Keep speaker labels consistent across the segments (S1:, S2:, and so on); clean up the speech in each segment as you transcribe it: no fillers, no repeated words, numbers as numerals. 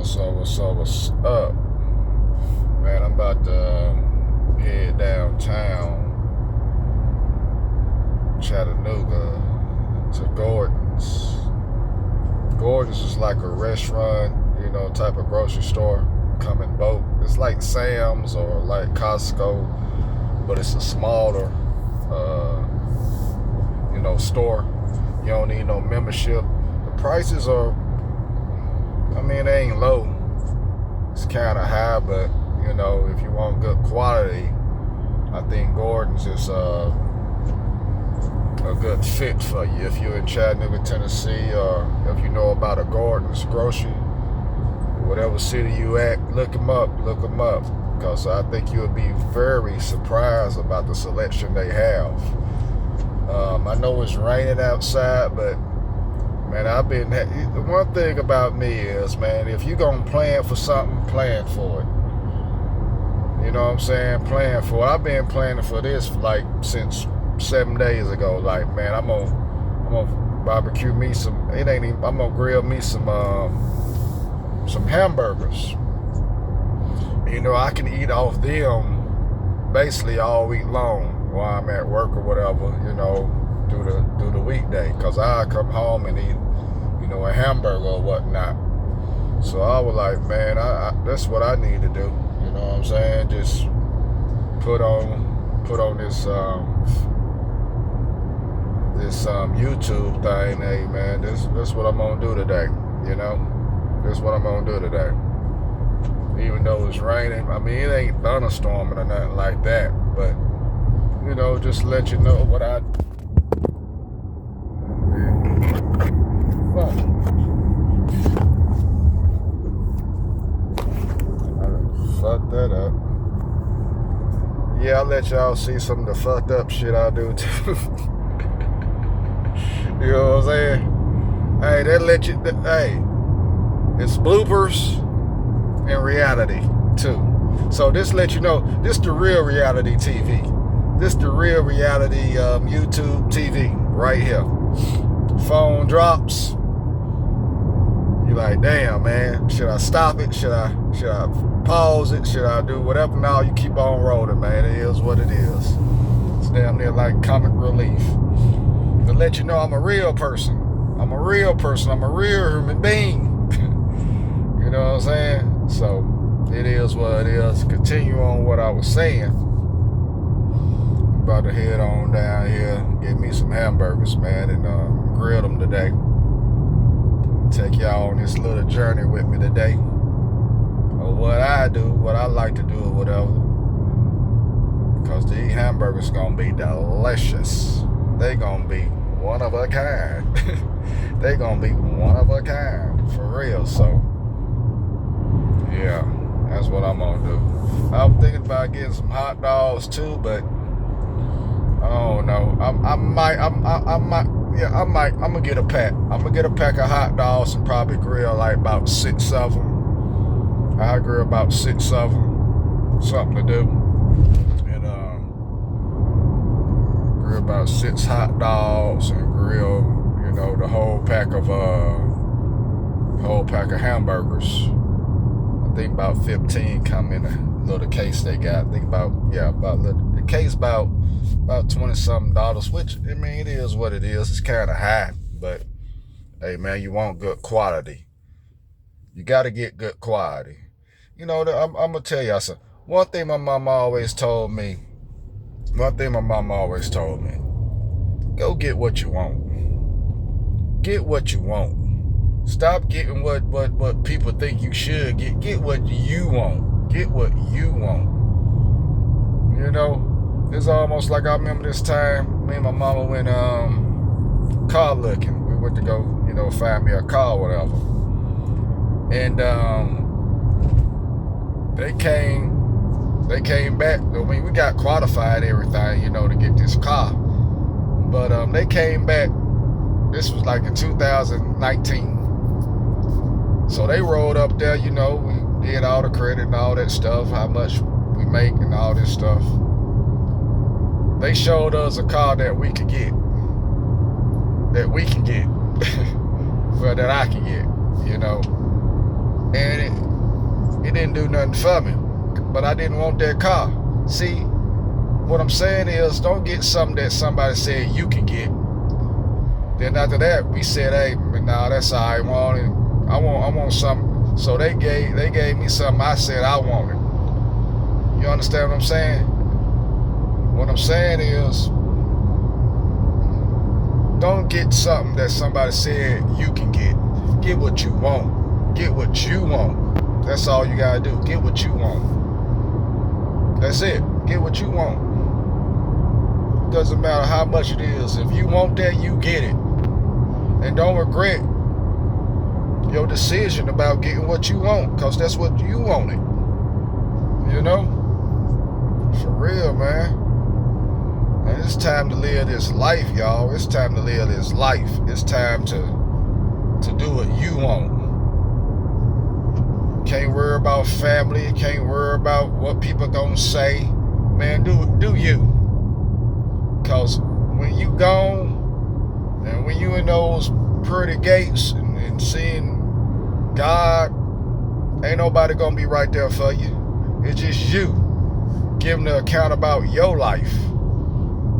S1: What's up? Man, I'm about to head downtown, Chattanooga, to Gordon's. Gordon's is like a restaurant, type of grocery store. Come in bulk. It's like Sam's or like Costco, but it's a smaller, store. You don't need no membership. The prices are, they ain't low. It's kind of high, but if you want good quality, I think Gordon's is a good fit for you. If you're in Chattanooga, Tennessee, or if you know about a Gordon's grocery, whatever city you at, look them up, because I think you'll be very surprised about the selection they have. I know it's raining outside, but man, the one thing about me is, man, if you're going to plan for something, plan for it. You know what I'm saying? Plan for it. I've been planning for this since 7 days ago. Like, man, I'm gonna barbecue me some, I'm gonna grill me some hamburgers. I can eat off them basically all week long while I'm at work or whatever, do the weekday. Because I come home and eat, a hamburger or whatnot. So I was like, man, that's what I need to do. You know what I'm saying? Just put on this YouTube thing. Hey, man, this what I'm gonna do today. This what I'm gonna do today. Even though it's raining, it ain't thunderstorming or nothing like that. But just let you know what I. Fuck that up. Yeah, I'll let y'all see some of the fucked up shit I do too. You know what I'm saying? Hey, that let you. Hey, it's bloopers and reality too. So this let you know this the real reality TV. This the real reality YouTube TV right here. Phone drops. You like, damn, man. Should I stop it? Should I pause it? Should I do whatever? No, you keep on rolling, man. It is what it is. It's damn near like comic relief. To let you know I'm a real person. I'm a real human being. You know what I'm saying? So it is what it is. Continue on what I was saying. I'm about to head on down here, get me some hamburgers, man, and grill them today. Take y'all on this little journey with me today. Or what I do, what I like to do, or whatever. Because these hamburgers gonna be delicious. They gonna be one of a kind. They gonna be one of a kind, for real. So, yeah, that's what I'm gonna do. I'm thinking about getting some hot dogs too, but I don't know. I might. I'm gonna get a pack. I'm gonna get a pack of hot dogs and probably grill like about 6 of them. I grill about 6 of them. Something to do. And grill about 6 hot dogs and grill, the whole pack of hamburgers. I think about 15 come in a little case they got. I think the case about $20-something, which it is what it is. It's kind of high, but hey, man, you want good quality. You got to get good quality. I'm gonna tell y'all something. One thing my mama always told me. Go get what you want. Get what you want. Stop getting what people think you should get. Get what you want. Get what you want. It's almost like I remember this time me and my mama went car looking. We went to go, find me a car or whatever. And they came back. We got qualified everything, to get this car. But they came back. This was like in 2019. So they rolled up there, we did all the credit and all that stuff, how much we make and all this stuff. They showed us a car that we could get. That we can get. Well, that I can get, and it didn't do nothing for me. But I didn't want that car. See, what I'm saying is, don't get something that somebody said you can get. Then after that, we said, hey, nah, that's all I wanted. I want something. So they gave me something I said I wanted. You understand what I'm saying? What I'm saying is, don't get something that somebody said you can get. Get what you want. Get what you want. That's all you gotta do. Get what you want. That's it. Get what you want. Doesn't matter how much it is. If you want that, you get it. And don't regret your decision about getting what you want, because that's what you wanted. You know? For real, man. And it's time to live this life, y'all. It's time to live this life. It's time to do what you want. Can't worry about family. Can't worry about what people gonna say. Man, do you. Because when you gone, and when you in those pearly gates and seeing God, ain't nobody gonna be right there for you. It's just you giving the account about your life.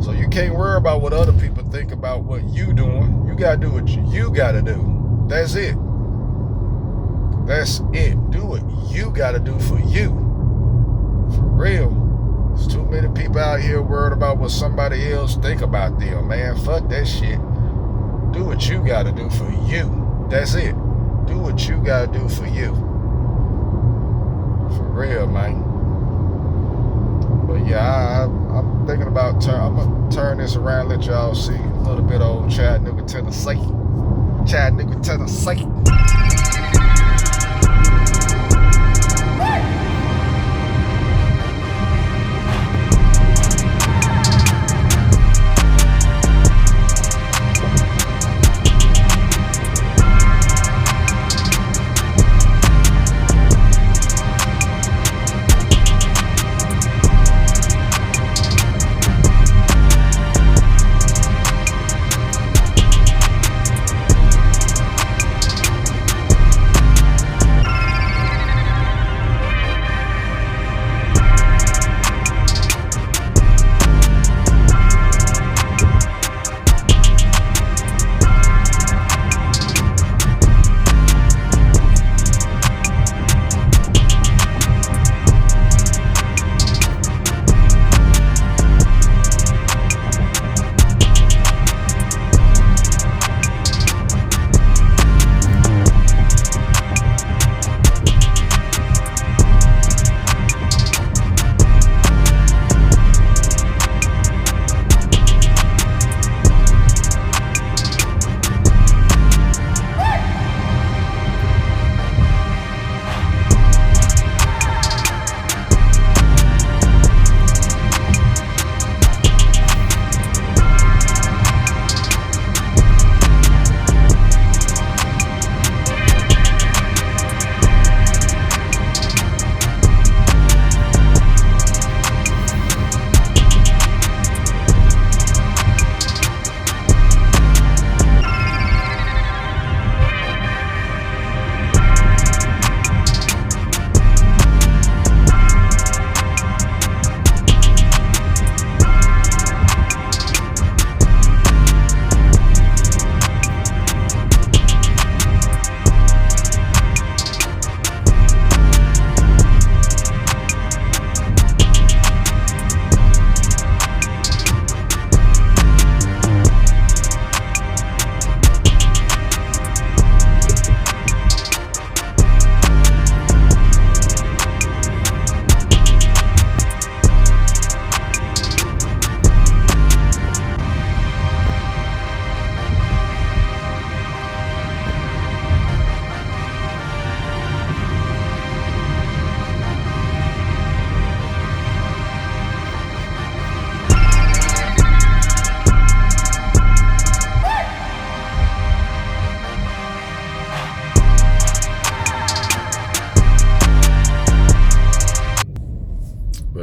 S1: So you can't worry about what other people think about what you doing. You gotta do what you gotta do. That's it. That's it. Do what you gotta do for you. For real. There's too many people out here worried about what somebody else think about them, man. Fuck that shit. Do what you gotta do for you. That's it. Do what you gotta do for you. For real, man. But yeah, I'm thinking about I'm gonna turn this around, let y'all see a little bit of old Chattanooga, Tennessee. Chattanooga, Tennessee.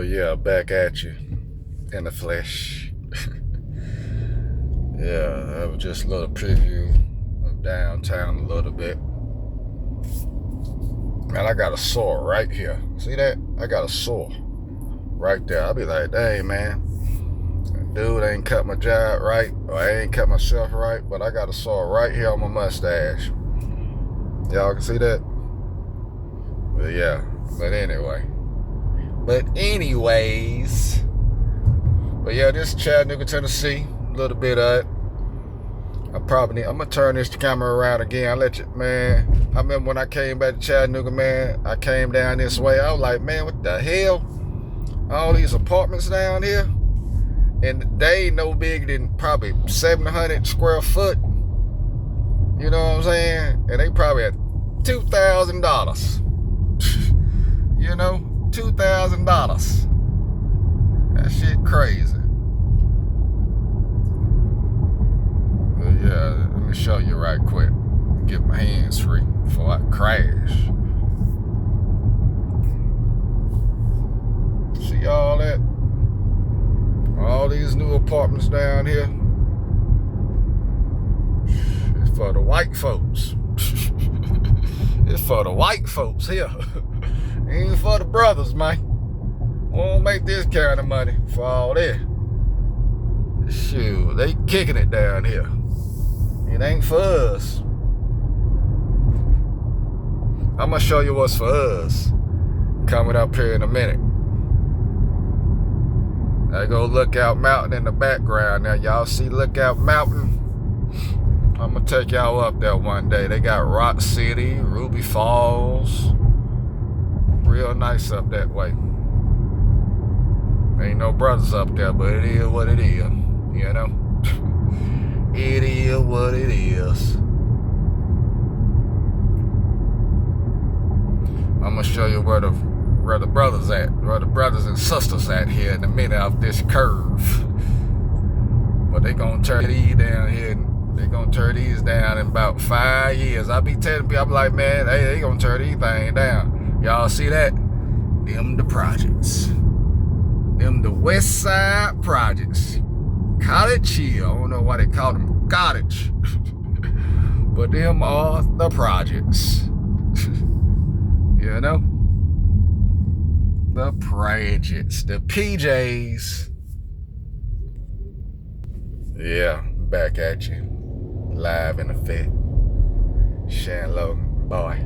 S1: Yeah, back at you in the flesh. Yeah, that was just a little preview of downtown a little bit. Man, I got a sore right here. See that? I got a sore right there. I'll be like, dang, man. Dude ain't cut my job right, or I ain't cut myself right, but I got a sore right here on my mustache. Y'all can see that? But yeah, but anyways. But yeah, this is Chattanooga, Tennessee. A little bit of it. I'm gonna turn this camera around again. I'll let you, man. I remember when I came back to Chattanooga, man, I came down this way. I was like, man, what the hell? All these apartments down here. And they ain't no bigger than probably 700 square foot. You know what I'm saying? And they probably at $2,000. You know, $2,000. That shit crazy. But yeah, let me show you right quick. Get my hands free before I crash. See all that? All these new apartments down here. It's for the white folks. It's for the white folks here. Ain't for the brothers, man. Won't make this kind of money for all that. Shoot, they kicking it down here. It ain't for us. I'm gonna show you what's for us coming up here in a minute. I go Lookout Mountain in the background. Now y'all see Lookout Mountain? I'm gonna take y'all up there one day. They got Rock City, Ruby Falls. Real nice up that way. Ain't no brothers up there, but it is what it is. You know? It is what it is. I'm gonna show you where the brothers at, where the brothers and sisters at here in the middle of this curve. But they gonna turn these down here, and they gonna turn these down in about 5 years. I be telling people, I'm like, man, hey, they gonna turn these things down. Y'all see that? Them the projects. Them the West Side projects. Cottage Hill. I don't know why they call them cottage. But them are the projects. You know? The projects. The PJs. Yeah, back at you. Live in effect. Shan Logan, boy.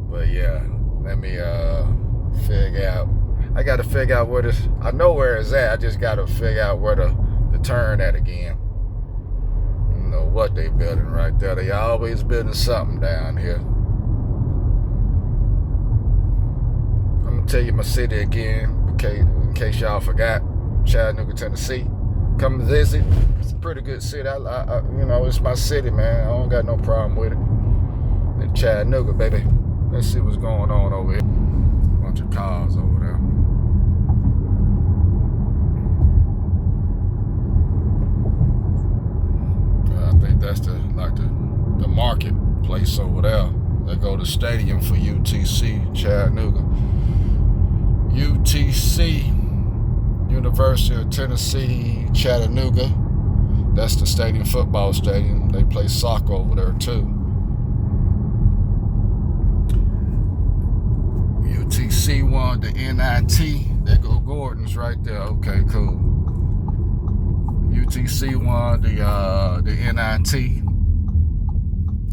S1: But yeah, let me figure out. I gotta figure out where this, I know where it's at. I just gotta figure out where to turn at again. I don't know what they building right there. They always building something down here. I'm gonna tell you my city again, in case y'all forgot. Chattanooga, Tennessee. Come visit. It's a pretty good city. I you know, it's my city, man. I don't got no problem with it. In Chattanooga, baby. Let's see what's going on over here. Bunch of cars over there. I think that's the marketplace over there. They go to stadium for UTC, Chattanooga. UTC, University of Tennessee, Chattanooga. That's the stadium, football stadium. They play soccer over there too. UTC won the NIT. There go Gordon's right there. Okay, cool. UTC won the NIT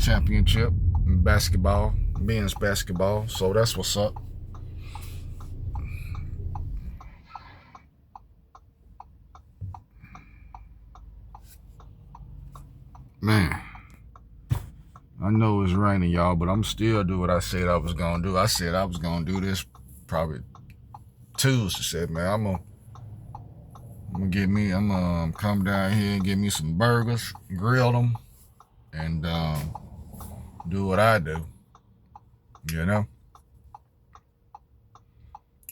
S1: championship in basketball, men's basketball. So that's what's up. Man, I know it's raining, y'all, but I'm still doing what I said I was gonna do. I said I was gonna do this probably Tuesday. Said, man, I'm gonna come down here and get me some burgers, grill them, and do what I do. You know?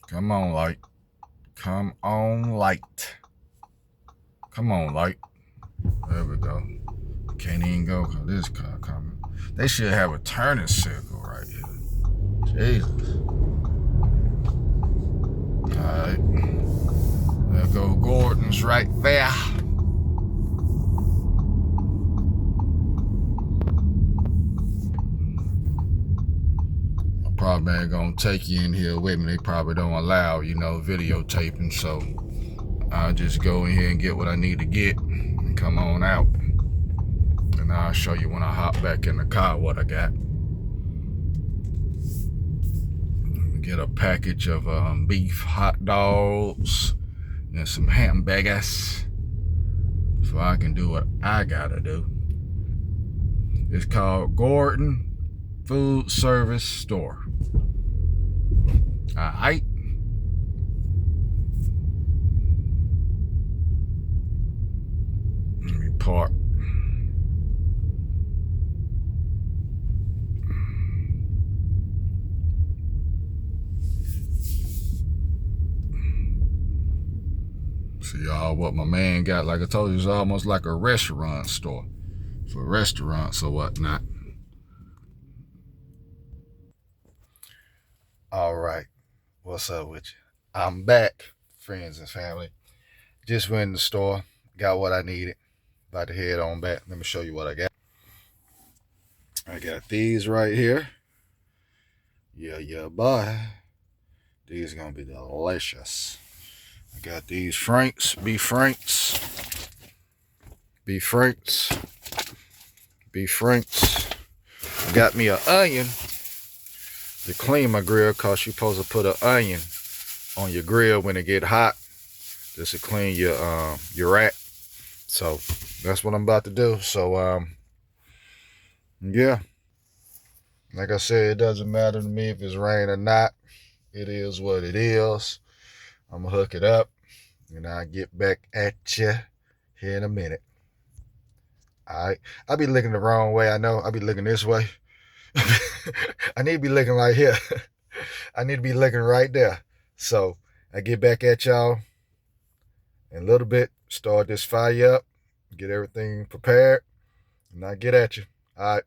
S1: Come on, light. Come on, light. Come on, light. There we go. Can't even go because this car coming. They should have a turning circle right here. Jesus. Alright. There go Gordon's right there. probably ain't gonna take you in here with me. They probably don't allow, videotaping. So I'll just go in here and get what I need to get and come on out. And I'll show you when I hop back in the car what I got. Get a package of beef hot dogs and some hamburgers so I can do what I gotta do. It's called Gordon Food Service Store. Alright. Let me park. See y'all what my man got. Like I told you, it's almost like a restaurant store for restaurants or whatnot. All right, what's up with you? I'm back, friends and family. Just went in the store, got what I needed. About to head on back. Let me show you what I got. I got these right here. Yeah, boy. These are gonna be delicious. I got these beef franks. Got me an onion to clean my grill, cause you're supposed to put an onion on your grill when it get hot, just to clean your rack. So that's what I'm about to do. So yeah, like I said, it doesn't matter to me if it's rain or not. It is what it is. I'm gonna hook it up and I'll get back at you here in a minute. All right, I be looking the wrong way. I know I be looking this way. I need to be looking right here. I need to be looking right there. So I get back at y'all in a little bit, start this fire up, get everything prepared, and I get at you. All right.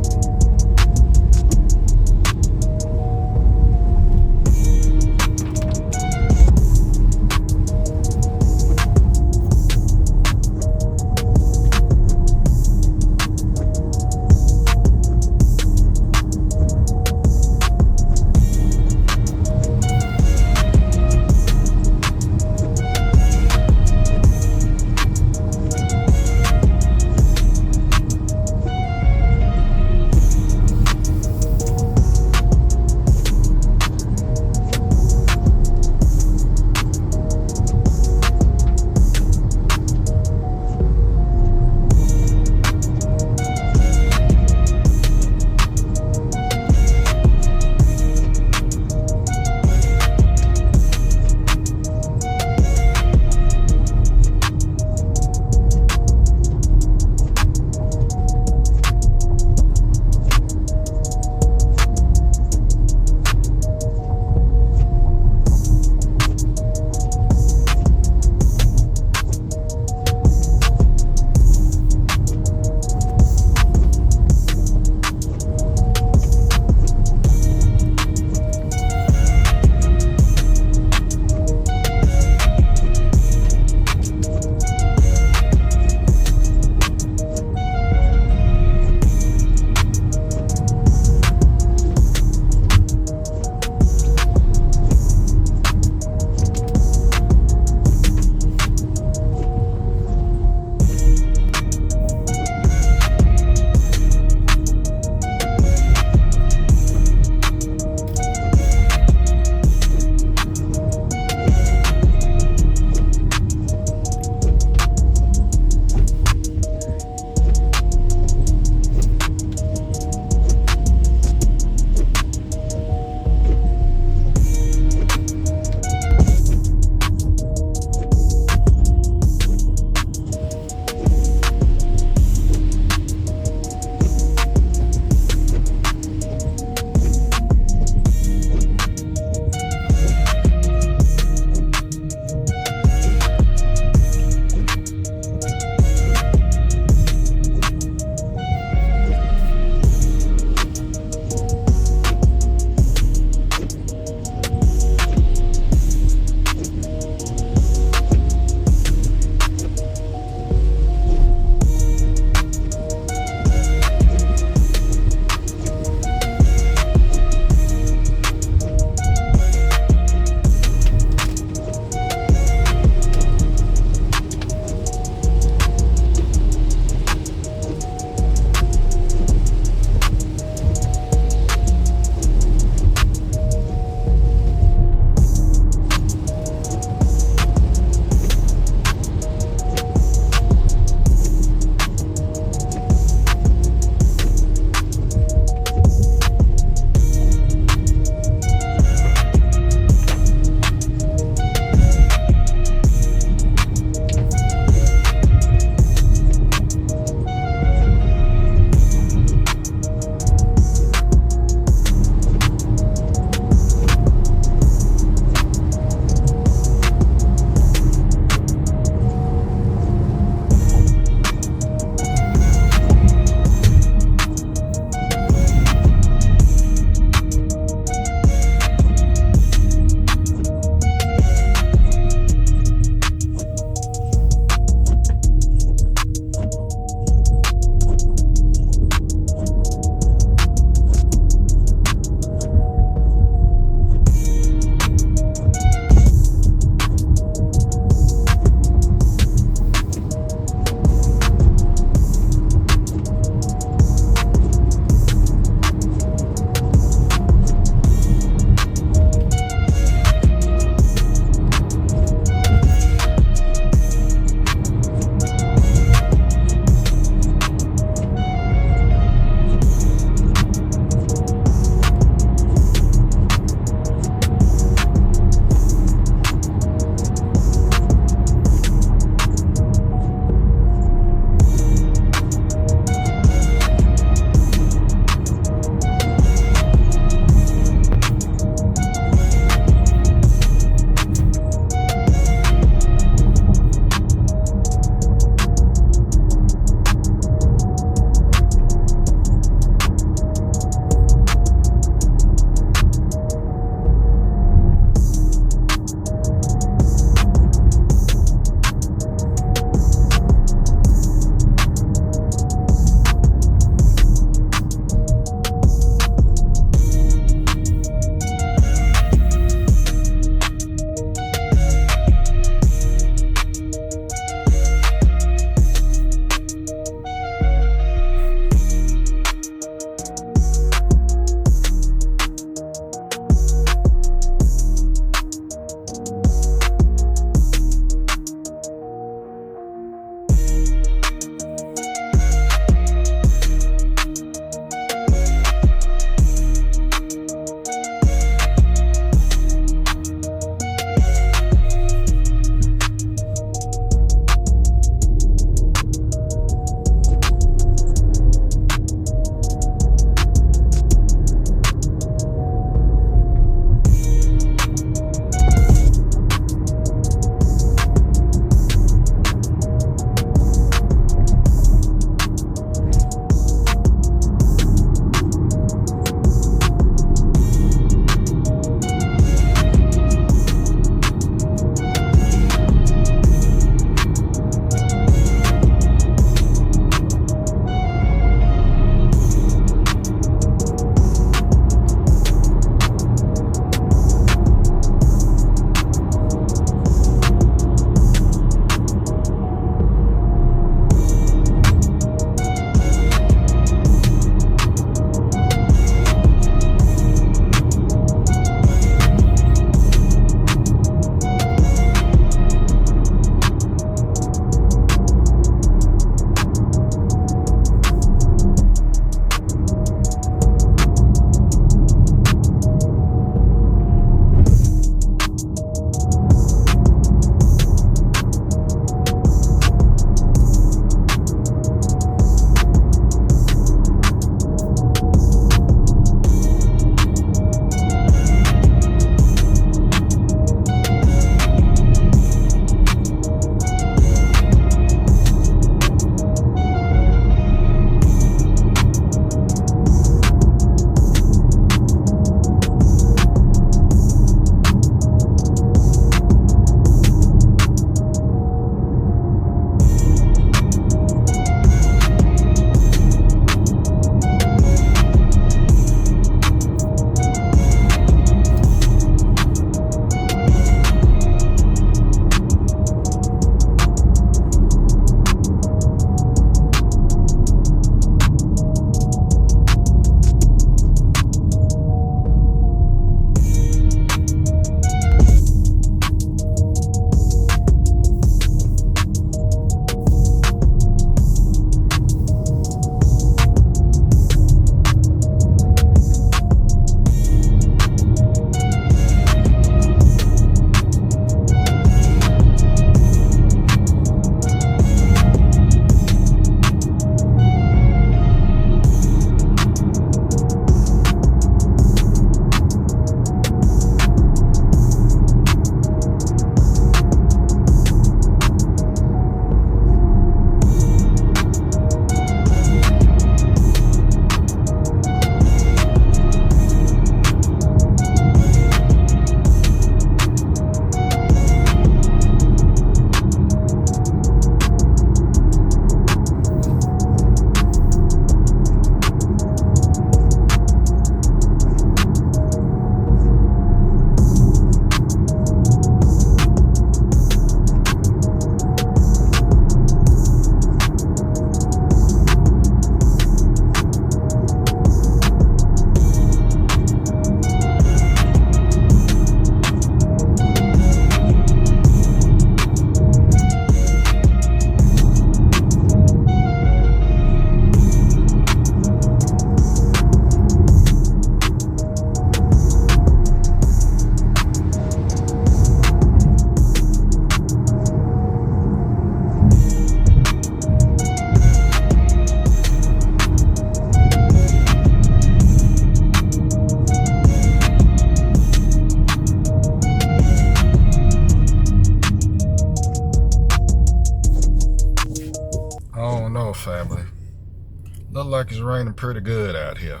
S1: look like it's raining pretty good out here.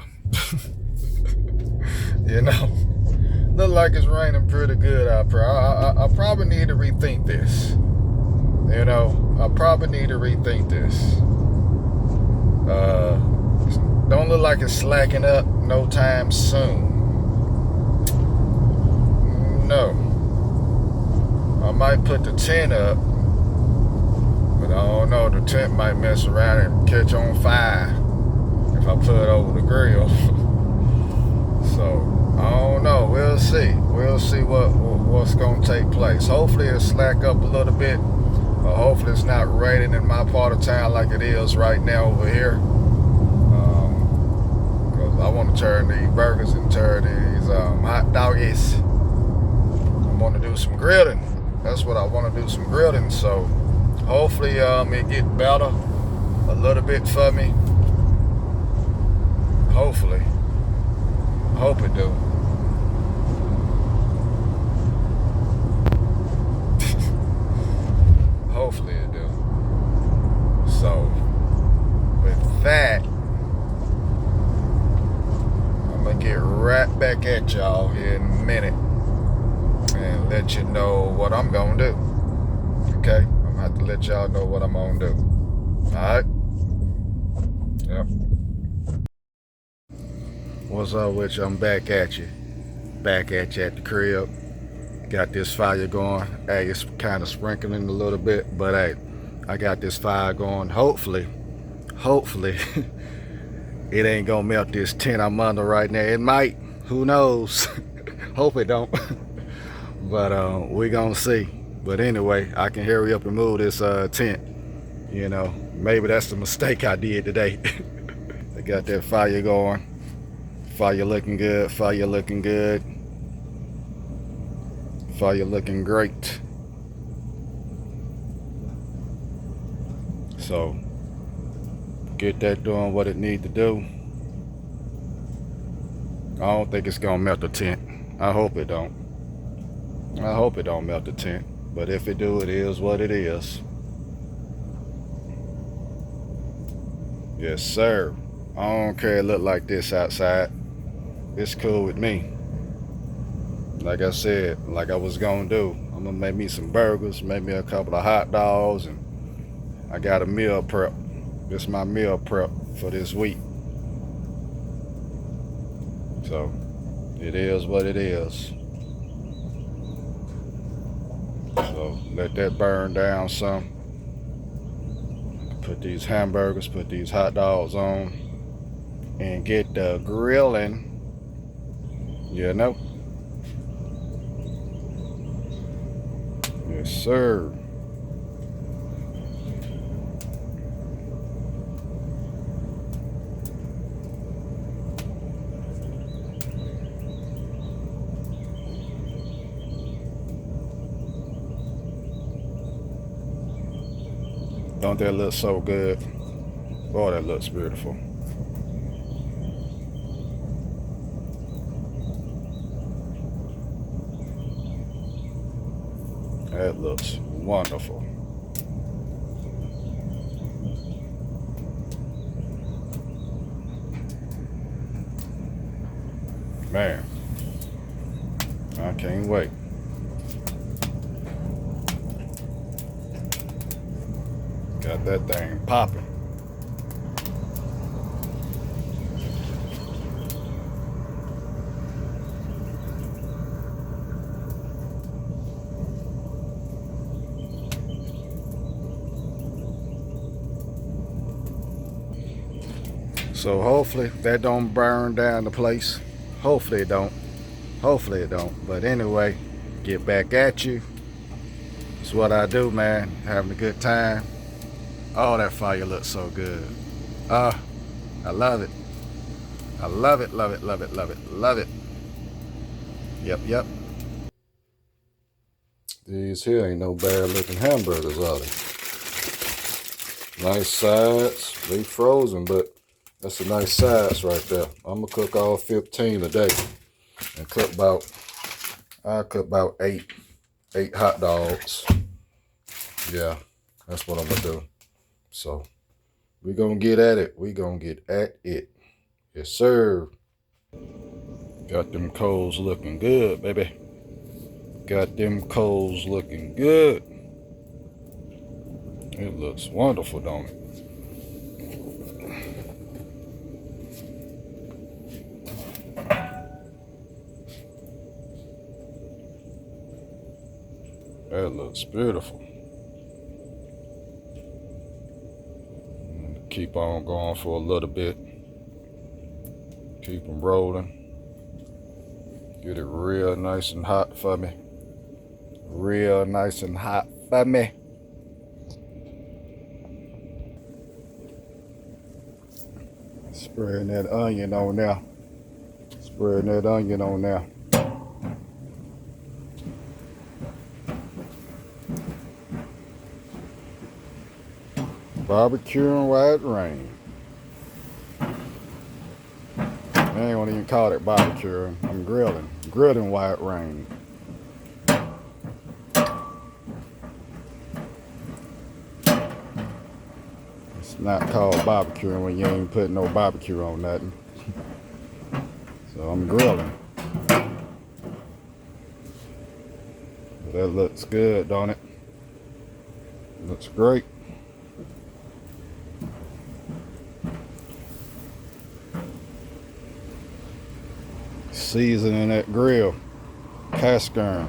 S1: You know, look like it's raining pretty good out here. I probably need to rethink this. You know, I probably need to rethink this. Don't look like it's slacking up no time soon. No. I might put the tent up, but I don't know. The tent might mess around and catch on fire if I put it over the grill. So I don't know. We'll see. We'll see what's gonna take place. Hopefully it'll slack up a little bit. Hopefully it's not raining in my part of town like it is right now over here. Because I want to turn these burgers into these hot doggies. I want to do some grilling. That's what I want to do, some grilling. So hopefully it get better a little bit for me. Hopefully. I hope it do. Hopefully it do. So with that, I'm gonna get right back at y'all here in a minute and let you know what I'm gonna do. Okay? I'm gonna have to let y'all know what I'm gonna do. Alright? Yep. What's up with you? I'm back at you. Back at you at the crib. Got this fire going. Hey, it's kind of sprinkling a little bit, but hey, I got this fire going. Hopefully, it ain't gonna melt this tent I'm under right now. It might. Who knows? Hope it don't. But we gonna see. But anyway, I can hurry up and move this tent. You know, maybe that's the mistake I did today. I got that fire going. Fire looking good. Fire looking good. Fire looking great. So get that doing what it need to do. I don't think it's gonna melt the tent. I hope it don't. I hope it don't melt the tent. But if it do, it is what it is. Yes, sir. I don't care it look like this outside. It's cool with me. Like I said, like I was gonna do, I'm gonna make me some burgers, make me a couple of hot dogs, and I got a meal prep. This is my meal prep for this week. So it is what it is. So let that burn down some. Put these hamburgers, put these hot dogs on, and get the grilling. You know? Yes, sir. Don't that look so good? Boy, that looks beautiful. That looks wonderful. Man, I can't wait. Got that thing popping. So hopefully that don't burn down the place. Hopefully it don't. Hopefully it don't. But anyway, get back at you. It's what I do, man. Having a good time. Oh, that fire looks so good. I love it. I love it, love it, love it, love it, love it. Yep, yep. These here ain't no bad looking hamburgers, are they? Nice sides. They frozen, but that's a nice size right there. I'm gonna cook all 15 a day and I'll cook about eight hot dogs. Yeah, that's what I'm gonna do. So We gonna get at it. We gonna get at it. Yes, sir. Got them coals looking good, baby. Got them coals looking good. It looks wonderful, don't it? That looks beautiful. Keep on going for a little bit. Keep them rolling. Get it real nice and hot for me. Real nice and hot for me. Spreading that onion on there. Spreading that onion on there. Barbecuing while it rain. I ain't gonna even call it barbecuing. I'm grilling. Grilling while it rain. It's not called barbecuing when you ain't putting no barbecue on nothing. So I'm grilling. That looks good, don't it? Looks great. Seasoning that grill. Cast iron.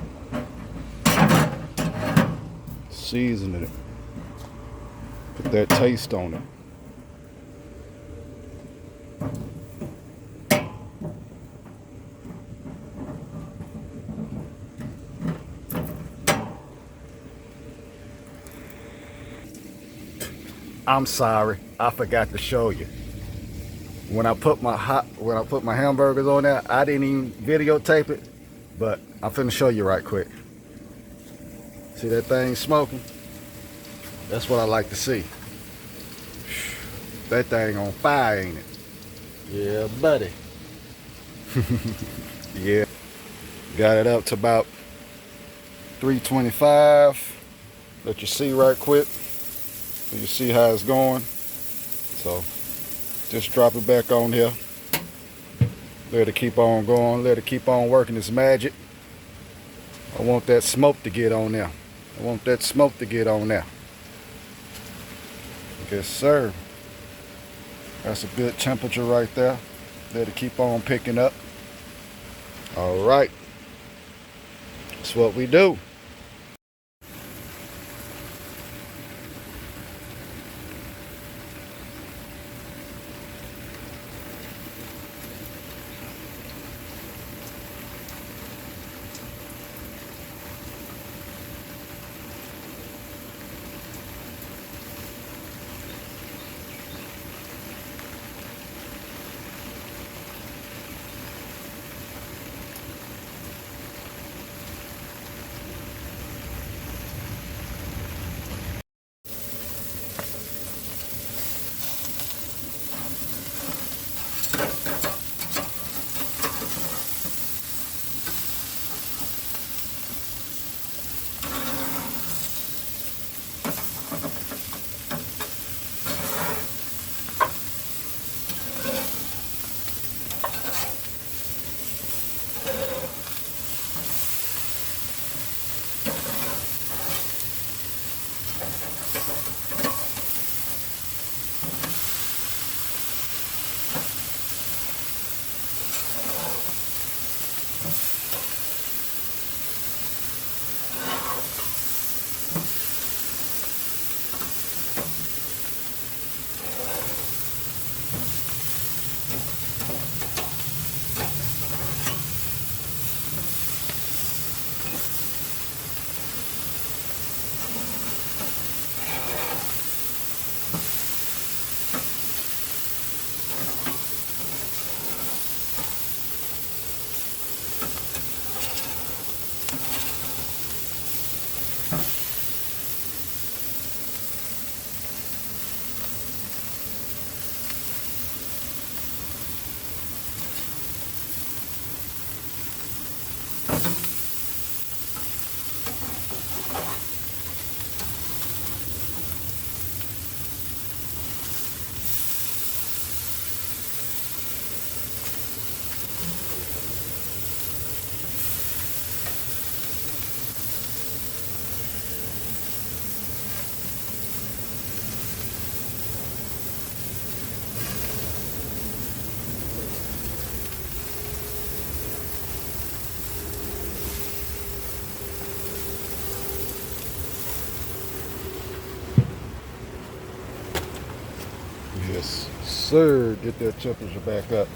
S1: Seasoning it. Put that taste on it. I'm sorry, I forgot to show you. When I put my hamburgers on there, I didn't even videotape it, but I'm finna show you right quick. See that thing smoking? That's what I like to see. That thing on fire, ain't it? Yeah, buddy. Yeah. Got it up to about 325. Let you see right quick. You see how it's going. So just drop it back on here. Let it keep on going. Let it keep on working its magic. I want that smoke to get on there. I want that smoke to get on there. Yes, sir. That's a good temperature right there. Let it keep on picking up. All right. That's what we do. Yes, sir. Get that temperature back up.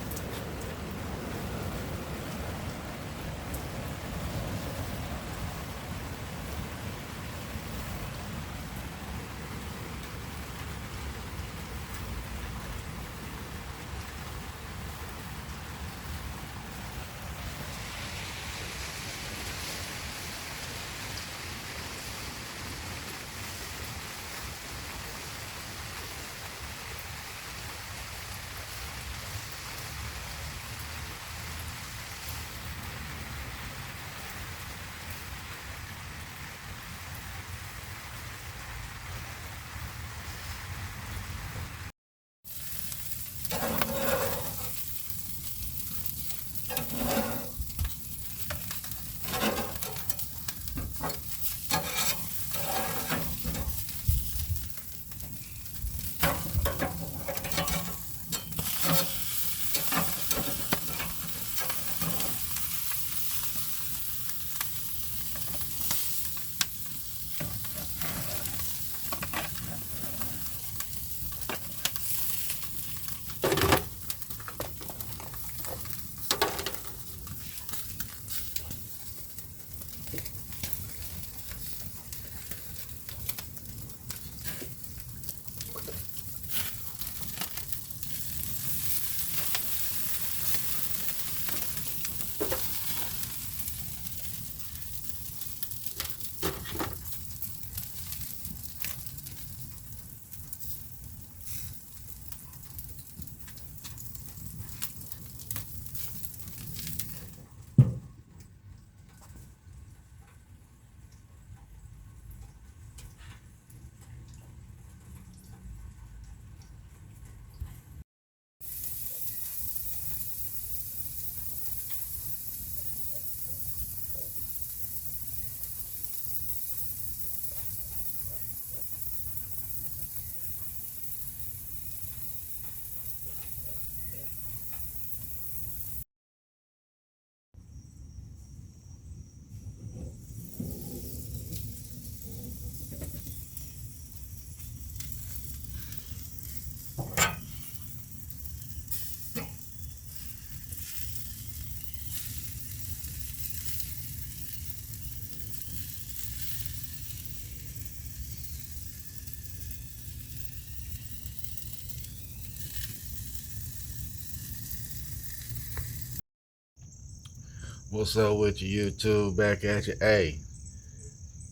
S1: What's up with you, YouTube? Back at you. Hey,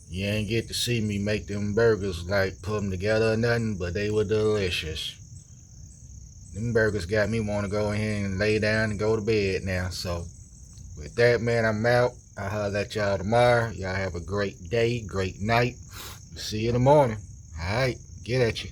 S1: you ain't get to see me make them burgers, like put them together or nothing, but they were delicious. Them burgers got me want to go ahead and lay down and go to bed now. So with that, man, I'm out. I'll holler at y'all tomorrow. Y'all have a great day, great night. See you in the morning. All right, get at you.